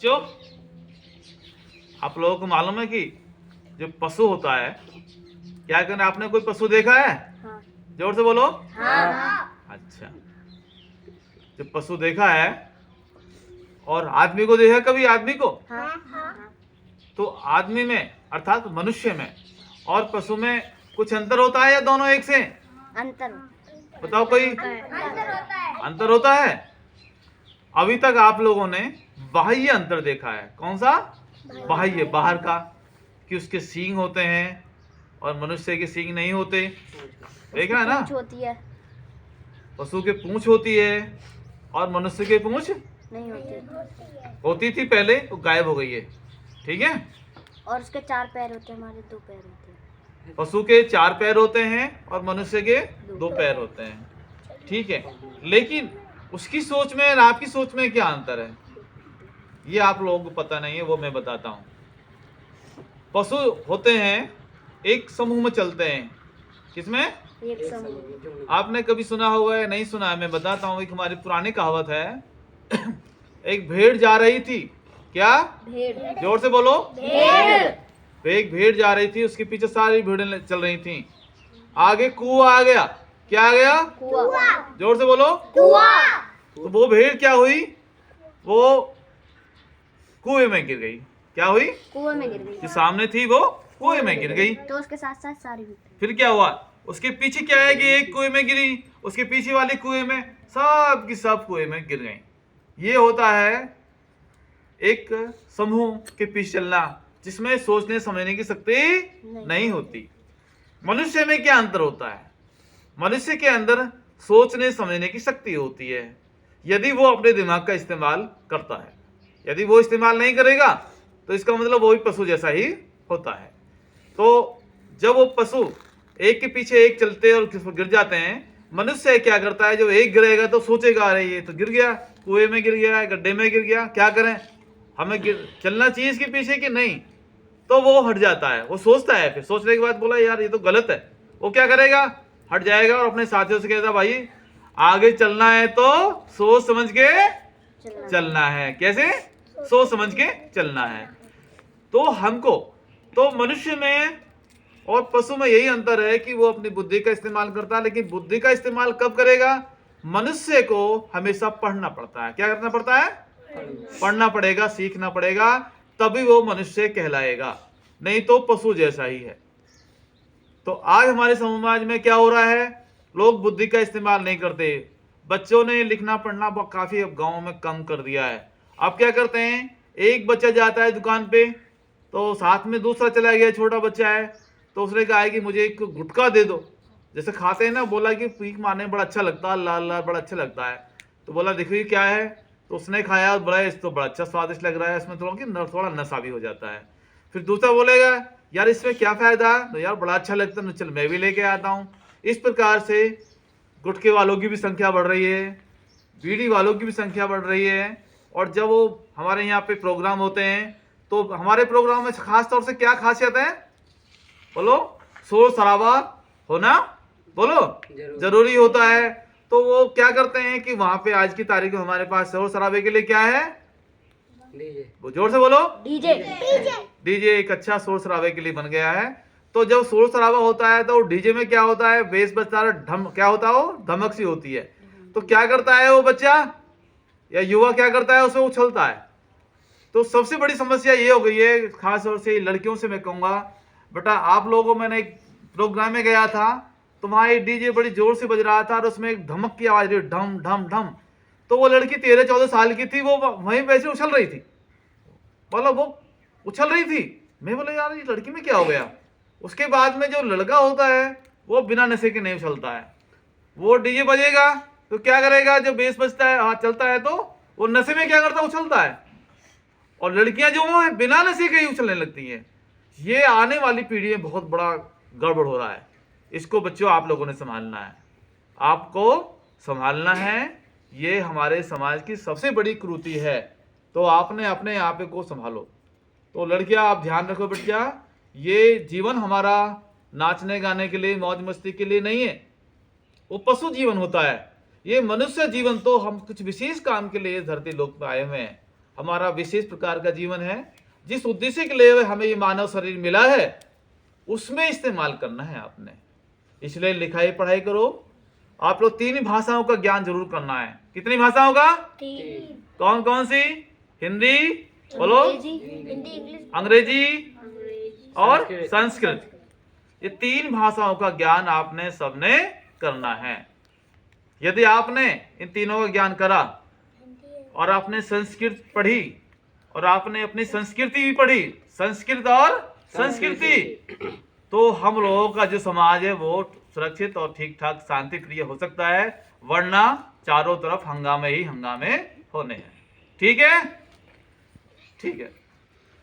बच्चों, आप लोगों को मालूम है कि जो पशु होता है, क्या कहना, आपने कोई पशु देखा है? हाँ। जोर से बोलो। हाँ। अच्छा, जो पशु देखा है और आदमी को देखा कभी आदमी को? हाँ। तो आदमी में अर्थात मनुष्य में और पशु में कुछ अंतर होता है या दोनों एक से? अंतर बताओ कोई अंतर होता है? अभी तक आप लोगों ने बाह्य अंतर देखा है। कौन सा? बाह्य, बाहर का, कि उसके सींग होते हैं और मनुष्य के सींग नहीं होते। देखा है ना? पूंछ होती है, पशु के पूंछ होती है और मनुष्य के पूंछ नहीं होती। होती थी पहले, तो गायब हो गई है। ठीक है? और उसके 4 पैर होते हैं, हमारे 2 पैर होते हैं। पशु के 4 पैर होते हैं और मनुष्य के 2 पैर होते हैं। ठीक है, लेकिन उसकी सोच में और आपकी सोच में क्या अंतर है, ये आप लोगों को पता नहीं है, वो मैं बताता हूँ। पशु होते हैं, एक समूह में चलते हैं। किसमें? एक समूह। आपने कभी सुना होगा या नहीं सुना है, मैं बताता हूँ। एक हमारी पुरानी कहावत है एक भेड़ जा रही थी। क्या? भेड़। जोर से बोलो। भेड़। तो एक भेड़ जा रही थी, उसके पीछे सारी भेड़ें चल रही थी। आगे कुआं आ गया। क्या आ गया? कुआं। जोर से बोलो। कुआं। तो वो भेड़ क्या हुई? वो कुएं में गिर गई। क्या हुई? कुएं में गिर गई। जो सामने थी वो कुएं में गिर गई। तो उसके साथ साथ सारी भी। फिर क्या हुआ? उसके पीछे क्या है कि एक कुएं में गिरी, उसके पीछे वाले कुएं में, सब की सब कुएं में गिर गई। ये होता है एक समूह के पीछे चलना, जिसमें सोचने समझने की शक्ति नहीं होती। मनुष्य में क्या अंतर होता है? मनुष्य के अंदर सोचने समझने की शक्ति होती है, यदि वो अपने दिमाग का इस्तेमाल करता है। यदि वो इस्तेमाल नहीं करेगा तो इसका मतलब वो भी पशु जैसा ही होता है। तो जब वो पशु एक के पीछे एक चलते और गिर जाते हैं, मनुष्य क्या करता है, जब एक गिरेगा तो सोचेगा, अरे ये तो गिर गया, कुएं में गिर गया, गड्ढे में गिर गया, क्या करें, हमें चलना चाहिए इसके पीछे कि नहीं? तो वो हट जाता है, वो सोचता है। फिर सोचने के बाद बोला यार ये तो गलत है, वो क्या करेगा, हट जाएगा और अपने साथियों से कहता भाई आगे चलना है तो सोच समझ के चलना है। कैसे? सोच समझ के चलना है। तो हमको, तो मनुष्य में और पशु में यही अंतर है कि वो अपनी बुद्धि का इस्तेमाल करता है, लेकिन बुद्धि का इस्तेमाल कब करेगा? मनुष्य को हमेशा पढ़ना पड़ता है। क्या करना पड़ता है? पढ़ना पड़ेगा, सीखना पड़ेगा, तभी वो मनुष्य कहलाएगा, नहीं तो पशु जैसा ही है। तो आज हमारे समाज में क्या हो रहा है, लोग बुद्धि का इस्तेमाल नहीं करते। बच्चों ने लिखना पढ़ना काफी अब गांव में कम कर दिया है। अब क्या करते हैं, एक बच्चा जाता है दुकान पे, तो साथ में दूसरा चला गया, छोटा बच्चा है, तो उसने कहा है कि मुझे एक गुटखा दे दो। जैसे खाते हैं ना, बोला कि पीक मारने में बड़ा अच्छा लगता है, लाल लाल बड़ा अच्छा लगता है। तो बोला देखिए क्या है, तो उसने खाया, बड़ा इस तो बड़ा अच्छा स्वादिष्ट लग रहा है, इसमें थोड़ा नशा भी हो जाता है। फिर दूसरा बोलेगा यार इसमें क्या फायदा है, तो यार बड़ा अच्छा लगता है, चल मैं भी लेके आता हूँ। इस प्रकार से गुटखे वालों की भी संख्या बढ़ रही है, बीड़ी वालों की भी संख्या बढ़ रही है। और जब वो हमारे यहाँ पे प्रोग्राम होते हैं, तो हमारे प्रोग्राम में खास तौर से क्या खासियत है, बोलो? शोर शराबा होना, बोलो, जरूरी होता है। तो वो क्या करते हैं कि वहां पे आज की तारीख में हमारे पास शोर शराबे के लिए क्या है, वो जोर से बोलो। डीजे। डीजे एक अच्छा शोर शराबे के लिए बन गया है। तो जब शोर शराबा होता है तो डीजे में क्या होता है, बेस बजता है, क्या होता है, वो धमक सी होती है। तो क्या करता है वो बच्चा या युवा, क्या करता है, उसे उछलता है। तो सबसे बड़ी समस्या ये हो गई है, खास तौर से लड़कियों से मैं कहूंगा, बेटा आप लोगों, मैंने एक प्रोग्राम में गया था, तो वहां एक डीजे बड़ी जोर से बज रहा था और उसमें एक धमक की आवाज रही, ढम ढम ढम। तो वो लड़की 13-14 साल की थी, वो वहीं वैसे उछल रही थी, बोला वो उछल रही थी। मैं बोला यार ये लड़की में क्या हो गया। उसके बाद में जो लड़का होता है वो बिना नशे के नहीं उछलता है, वो डीजे बजेगा तो क्या करेगा, जब बेस बजता है, हाथ चलता है, तो वो नशे में क्या करता है, उछलता है। और लड़कियां जो है बिना नशे के ही उछलने लगती हैं। ये आने वाली पीढ़ी में बहुत बड़ा गड़बड़ हो रहा है। इसको बच्चों आप लोगों ने संभालना है, आपको संभालना है। ये हमारे समाज की सबसे बड़ी कुरीति है, तो आपने अपने आप को संभालो। तो लड़कियां आप ध्यान रखो बेटिया, ये जीवन हमारा नाचने गाने के लिए, मौज मस्ती के लिए नहीं है, वो पशु जीवन होता है। ये मनुष्य जीवन तो हम कुछ विशेष काम के लिए धरती लोक पर आए हुए हैं। हमारा विशेष प्रकार का जीवन है, जिस उद्देश्य के लिए हमें ये मानव शरीर मिला है उसमें इस्तेमाल करना है आपने। इसलिए लिखाई पढ़ाई करो। आप लोग 3 भाषाओं का ज्ञान जरूर करना है। कितनी भाषाओं का? 3। कौन कौन सी? हिंदी बोलो, हिंदी, इंग्लिश, अंग्रेजी और संस्कृत। ये 3 भाषाओं का ज्ञान आपने सबने करना है। यदि आपने इन तीनों का ज्ञान करा और आपने संस्कृत पढ़ी और आपने अपनी संस्कृति भी पढ़ी, संस्कृत और संस्कृति, तो हम लोगों का जो समाज है वो सुरक्षित और ठीक ठाक शांति प्रिय हो सकता है, वरना चारों तरफ हंगामे ही हंगामे होने हैं। ठीक है, ठीक है।